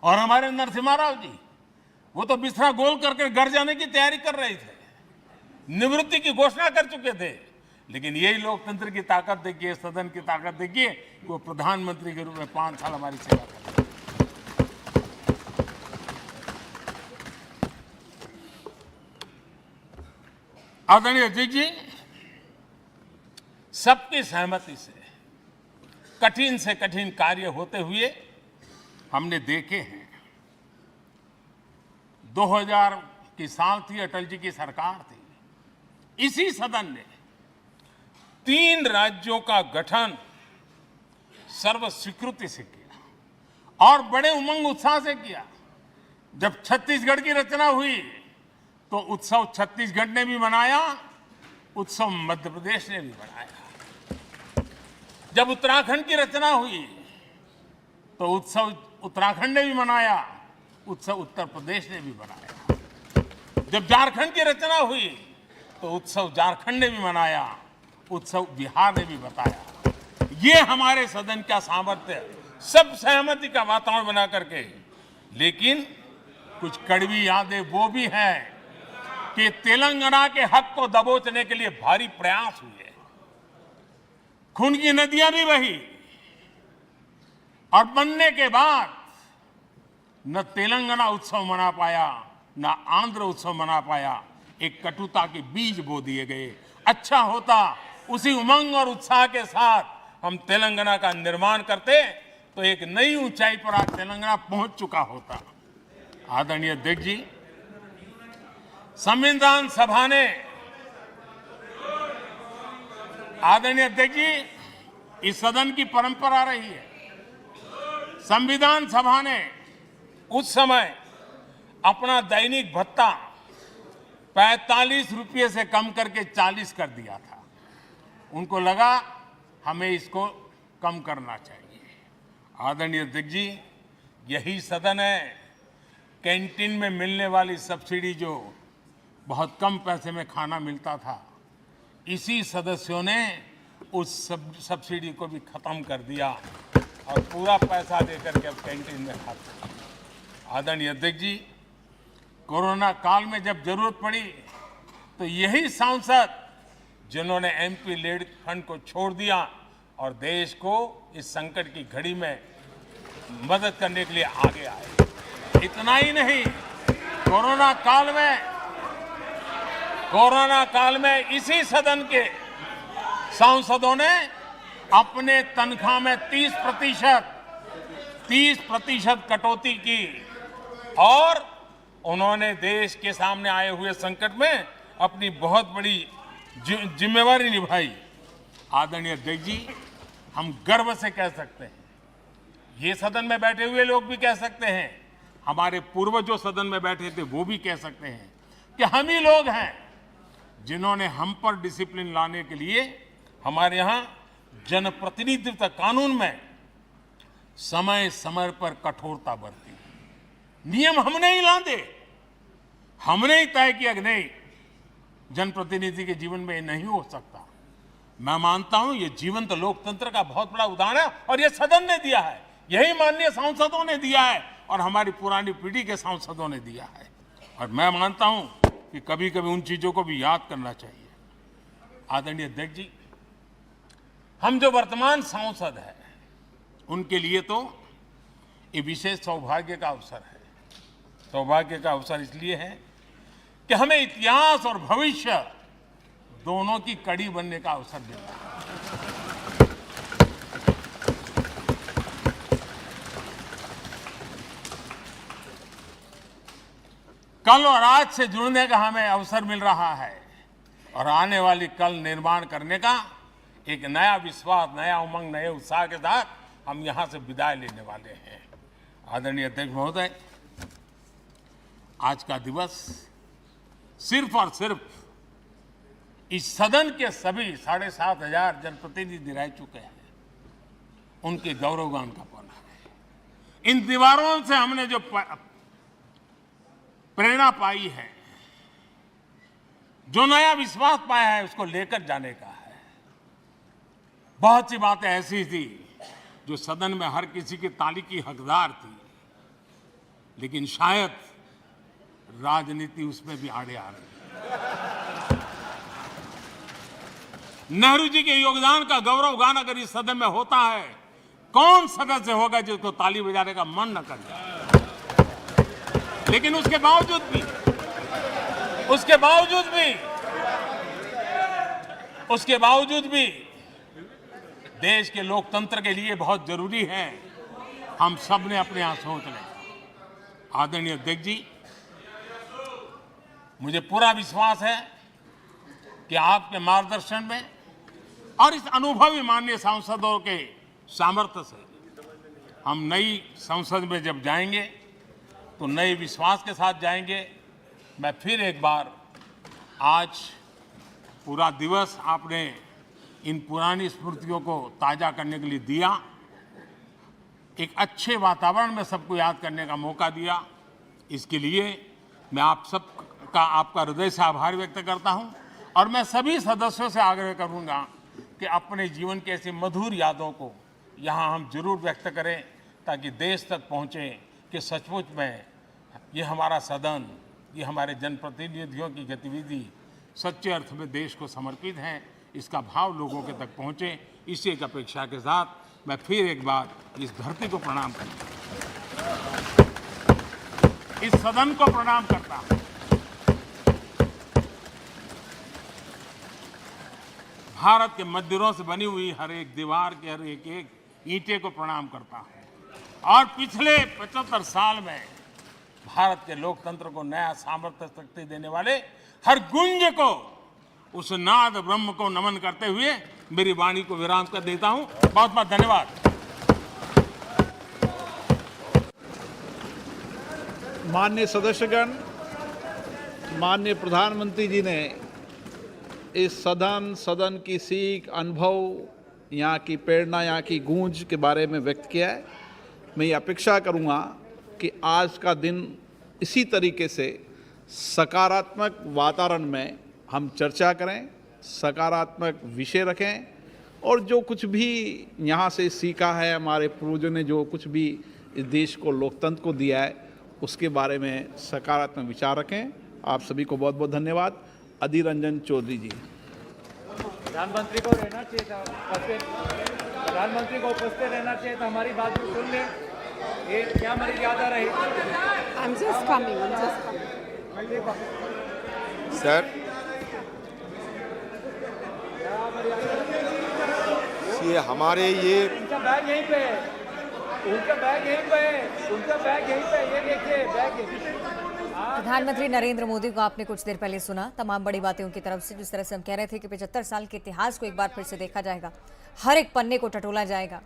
और हमारे नरसिम्हा राव जी, वो तो बिस्तरा गोल करके घर जाने की तैयारी कर रहे थे, निवृत्ति की घोषणा कर चुके थे, लेकिन यही लोकतंत्र की ताकत देखिए, सदन की ताकत देखिए, वो प्रधानमंत्री के रूप में 5 साल हमारी सेवा कर। आदरणीय अध्यक्ष जी, सबकी सहमति से कठिन कार्य होते हुए हमने देखे हैं। 2000 की साल थी, अटल जी की सरकार थी। इसी सदन ने 3 राज्यों का गठन सर्व स्वीकृति से किया और बड़े उमंग उत्साह से किया। जब छत्तीसगढ़ की रचना हुई तो उत्सव छत्तीसगढ़ ने भी मनाया, उत्सव मध्य प्रदेश ने भी मनाया। जब उत्तराखंड की रचना हुई तो उत्सव उत्तराखंड ने भी मनाया, उत्सव उत्तर प्रदेश ने भी मनाया। जब झारखंड की रचना हुई तो उत्सव झारखंड ने भी मनाया, उत्सव बिहार ने भी बताया। ये हमारे सदन का सामर्थ्य, सब सहमति का वातावरण बना करके। लेकिन कुछ कड़वी यादें वो भी हैं कि तेलंगाना के हक को दबोचने के लिए भारी प्रयास हुए, खून की नदियां भी बही और बनने के बाद न तेलंगाना उत्सव मना पाया, न आंध्र उत्सव मना पाया। एक कटुता के बीज बो दिए गए। अच्छा होता उसी उमंग और उत्साह के साथ हम तेलंगाना का निर्माण करते तो एक नई ऊंचाई पर आज तेलंगाना पहुंच चुका होता। आदरणीय अध्यक्ष जी, संविधान सभा ने, आदरणीय अध्यक्ष जी, इस सदन की परंपरा रही है। संविधान सभा ने उस समय अपना दैनिक भत्ता 45 रुपये से कम करके 40 कर दिया था। उनको लगा हमें इसको कम करना चाहिए। आदरणीय अध्यक्ष जी, यही सदन है कैंटीन में मिलने वाली सब्सिडी, जो बहुत कम पैसे में खाना मिलता था, इसी सदस्यों ने उस सब्सिडी को भी खत्म कर दिया और पूरा पैसा देकर के अब कैंटीन में खाते हैं। आदरणीय अध्यक्ष जी, कोरोना काल में जब जरूरत पड़ी तो यही सांसद जिन्होंने एमपी लेड फंड को छोड़ दिया और देश को इस संकट की घड़ी में मदद करने के लिए आगे आए। इतना ही नहीं, कोरोना काल में इसी सदन के सांसदों ने अपने तनख्वाह में 30% कटौती की और उन्होंने देश के सामने आए हुए संकट में अपनी बहुत बड़ी जिम्मेवारी निभाई। आदरणीय अध्यक्ष जी, हम गर्व से कह सकते हैं, ये सदन में बैठे हुए लोग भी कह सकते हैं, हमारे पूर्वज जो सदन में बैठे थे वो भी कह सकते हैं कि हम ही लोग हैं जिन्होंने हम पर डिसिप्लिन लाने के लिए हमारे यहाँ जनप्रतिनिधित्व कानून में समय समय पर कठोरता बरती। नियम हमने ही लादे, हमने ही तय किया कि नहीं, जनप्रतिनिधि के जीवन में ये नहीं हो सकता। मैं मानता हूं ये जीवंत लोकतंत्र का बहुत बड़ा उदाहरण है और ये सदन ने दिया है, यही माननीय सांसदों ने दिया है और हमारी पुरानी पीढ़ी के सांसदों ने दिया है। और मैं मानता हूं कि कभी कभी उन चीजों को भी याद करना चाहिए। आदरणीय अध्यक्ष जी, हम जो वर्तमान सांसद हैं उनके लिए तो ये विशेष सौभाग्य का अवसर है। सौभाग्य का अवसर इसलिए है कि हमें इतिहास और भविष्य दोनों की कड़ी बनने का अवसर मिला है। कल और आज से जुड़ने का हमें अवसर मिल रहा है और आने वाली कल निर्माण करने का एक नया विश्वास, नया उमंग, नए उत्साह के साथ हम यहां से विदाई लेने वाले हैं। आदरणीय अध्यक्ष महोदय, आज का दिवस सिर्फ और सिर्फ इस सदन के सभी 7,500 जनप्रतिनिधि रह चुके हैं उनके गौरवगान का पल है। इन दीवारों से हमने जो प्रेरणा पाई है, जो नया विश्वास पाया है, उसको लेकर जाने का है। बहुत सी बातें ऐसी थी जो सदन में हर किसी की ताली की हकदार थी, लेकिन शायद राजनीति उसमें भी आड़े आ रही। नेहरू जी के योगदान का गौरवगान अगर इस सदन में होता है, कौन सदस्य होगा जिसको ताली बजाने का मन न कर जाए। लेकिन उसके बावजूद भी देश के लोकतंत्र के लिए बहुत जरूरी है हम सब ने अपने यहां सोच लें। आदरणीय अध्यक्ष जी, मुझे पूरा विश्वास है कि आपके मार्गदर्शन में और इस अनुभवी माननीय सांसदों के सामर्थ्य से हम नई संसद में जब जाएंगे तो नए विश्वास के साथ जाएंगे। मैं फिर एक बार आज पूरा दिवस आपने इन पुरानी स्मृतियों को ताज़ा करने के लिए दिया, एक अच्छे वातावरण में सबको याद करने का मौका दिया। इसके लिए मैं आप सबका आपका हृदय से आभार व्यक्त करता हूं और मैं सभी सदस्यों से आग्रह करूंगा कि अपने जीवन की ऐसी मधुर यादों को यहाँ हम जरूर व्यक्त करें ताकि देश तक पहुँचे कि सचमुच में ये हमारा सदन, ये हमारे जनप्रतिनिधियों की गतिविधि सच्चे अर्थ में देश को समर्पित है, इसका भाव लोगों के तक पहुँचे। इसी एक अपेक्षा के साथ मैं फिर एक बार इस धरती को प्रणाम करता हूँ, इस सदन को प्रणाम करता हूँ। भारत के मंदिरों से बनी हुई हर एक दीवार के हर एक एक ईंटे को प्रणाम करता हूँ और पिछले 75 साल में भारत के लोकतंत्र को नया सामर्थ्य शक्ति देने वाले हर गुंज को, उस नाद ब्रह्म को नमन करते हुए मेरी वाणी को विराम कर देता हूँ। बहुत बहुत धन्यवाद। माननीय सदस्यगण, माननीय प्रधानमंत्री जी ने इस सदन की सीख, अनुभव, यहाँ की प्रेरणा, यहाँ की गूंज के बारे में व्यक्त किया है। मैं ये अपेक्षा करूँगा कि आज का दिन इसी तरीके से सकारात्मक वातावरण में हम चर्चा करें, सकारात्मक विषय रखें और जो कुछ भी यहाँ से सीखा है, हमारे पूर्वजों ने जो कुछ भी इस देश को, लोकतंत्र को दिया है, उसके बारे में सकारात्मक विचार रखें। आप सभी को बहुत बहुत धन्यवाद। अधीर रंजन चौधरी जी। प्रधानमंत्री को रहना चाहिए था, प्रधानमंत्री को उपस्थित रहना चाहिए था, हमारी बात भी सुन लें। ये क्या हमारी याद आ रही? I'm just coming. सर, ये हमारे ये उनका बैग यहीं पे है, उनका बैग यहीं पे है, उनका बैग यहीं पे है, ये देखिए बैग। प्रधानमंत्री नरेंद्र मोदी को आपने कुछ देर पहले सुना। तमाम बड़ी बातें उनकी तरफ से, जिस तरह से हम कह रहे थे कि 75 साल के इतिहास को एक बार फिर से देखा जाएगा, हर एक पन्ने को टटोला जाएगा,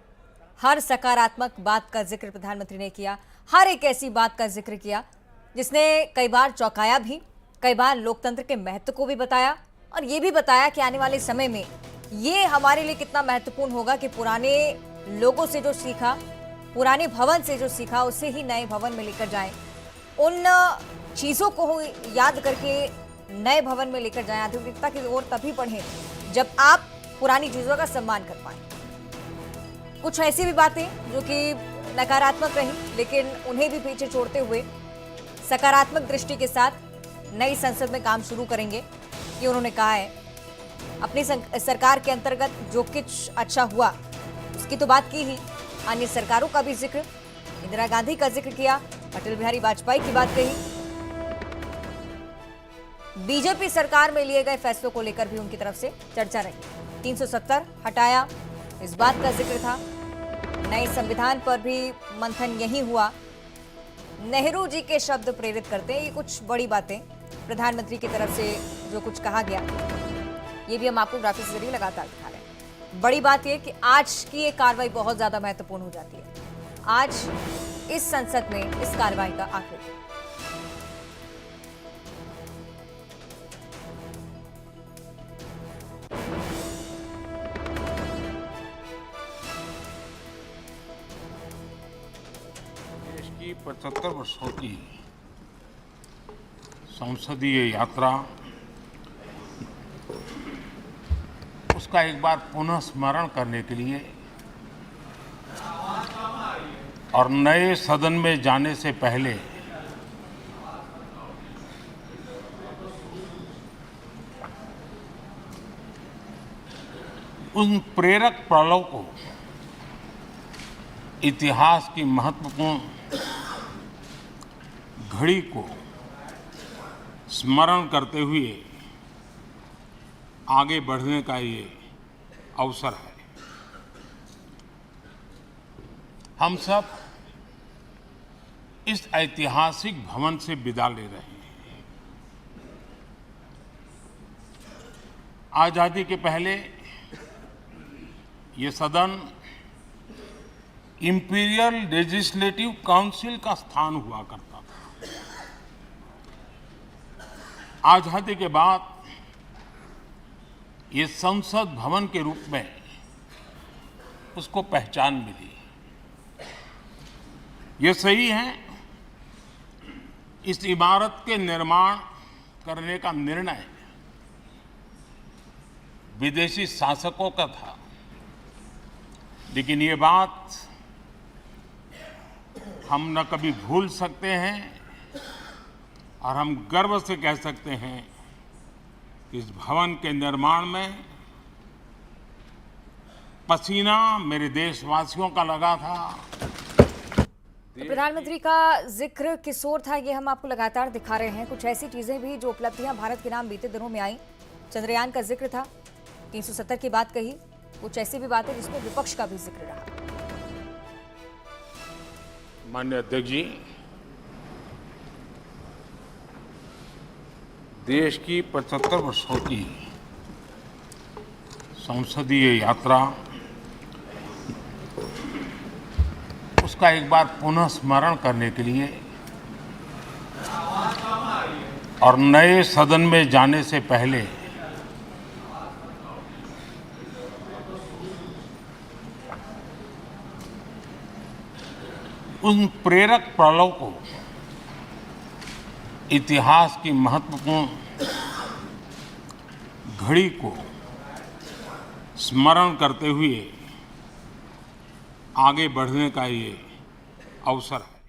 हर सकारात्मक बात का जिक्र प्रधानमंत्री ने किया, हर एक ऐसी बात का जिक्र किया जिसने कई बार चौंकाया भी, कई बार लोकतंत्र के महत्व को भी बताया और ये भी बताया कि आने वाले समय में ये हमारे लिए कितना महत्वपूर्ण होगा कि पुराने लोगों से जो सीखा, पुराने भवन से जो सीखा, उसे ही नए भवन में लेकर जाएं, उन चीज़ों को याद करके नए भवन में लेकर जाएं, आधुनिकता की ओर तभी बढ़ें जब आप पुरानी चीज़ों का सम्मान कर पाएं। कुछ ऐसी भी बातें जो कि नकारात्मक रही, लेकिन उन्हें भी पीछे छोड़ते हुए सकारात्मक दृष्टि के साथ नई संसद में काम शुरू करेंगे, ये उन्होंने कहा है। अपनी सरकार के अंतर्गत जो कुछ अच्छा हुआ उसकी तो बात की ही, अन्य सरकारों का भी जिक्र, इंदिरा गांधी का जिक्र किया, अटल बिहारी वाजपेयी की बात कही, बीजेपी सरकार में लिए गए फैसलों को लेकर भी उनकी तरफ से चर्चा रही। 370 हटाया, इस बात का जिक्र था। नए संविधान पर भी मंथन यही हुआ। नेहरू जी के शब्द प्रेरित करते हैं। ये कुछ बड़ी बातें प्रधानमंत्री की तरफ से जो कुछ कहा गया, ये भी हम आपको ग्राफिक्स के जरिए लगातार दिखा रहे हैं। बड़ी बात यह कि आज की ये कार्रवाई बहुत ज्यादा महत्वपूर्ण हो जाती है। आज इस संसद में इस कार्रवाई का आखिरी दिन। देश की 75 वर्षों की संसदीय यात्रा, उसका एक बार पुनः स्मरण करने के लिए और नए सदन में जाने से पहले उन प्रेरक पलों को, इतिहास की महत्वपूर्ण घड़ी को स्मरण करते हुए आगे बढ़ने का ये अवसर है। हम सब इस ऐतिहासिक भवन से विदा ले रहे हैं। आजादी के पहले ये सदन इंपीरियल लेजिस्लेटिव काउंसिल का स्थान हुआ करता था। आजादी के बाद ये संसद भवन के रूप में उसको पहचान मिली। ये सही है, इस इमारत के निर्माण करने का निर्णय विदेशी शासकों का था, लेकिन ये बात हम न कभी भूल सकते हैं और हम गर्व से कह सकते हैं कि इस भवन के निर्माण में पसीना मेरे देशवासियों का लगा था। प्रधानमंत्री का जिक्र किस ओर था, ये हम आपको लगातार दिखा रहे हैं। कुछ ऐसी चीजें भी जो उपलब्धियां भारत के नाम बीते दिनों में आई। चंद्रयान का जिक्र था, 370 की बात कही, कुछ ऐसी भी बातें जिसमें विपक्ष का भी जिक्र रहा। माननीय अध्यक्ष जी, देश की 75 वर्षों की संसदीय यात्रा, उसका एक बार पुनः स्मरण करने के लिए और नए सदन में जाने से पहले उन प्रेरक पलों को, इतिहास की महत्वपूर्ण घड़ी को स्मरण करते हुए आगे बढ़ने का ये अवसर है।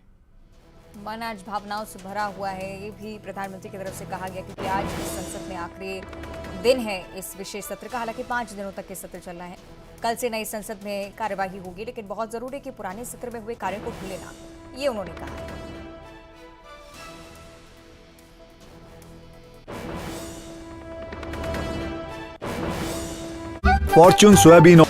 मन आज भावनाओं से भरा हुआ है, ये भी प्रधानमंत्री की तरफ से कहा गया, क्योंकि आज संसद में आखिरी दिन है इस विशेष सत्र का। हालांकि 5 दिनों तक ये सत्र चलना है। कल से नई संसद में कार्यवाही होगी, लेकिन बहुत जरूरी है कि पुराने सत्र में हुए कार्य को भूले ना, ये उन्होंने कहा है। Fortune soybean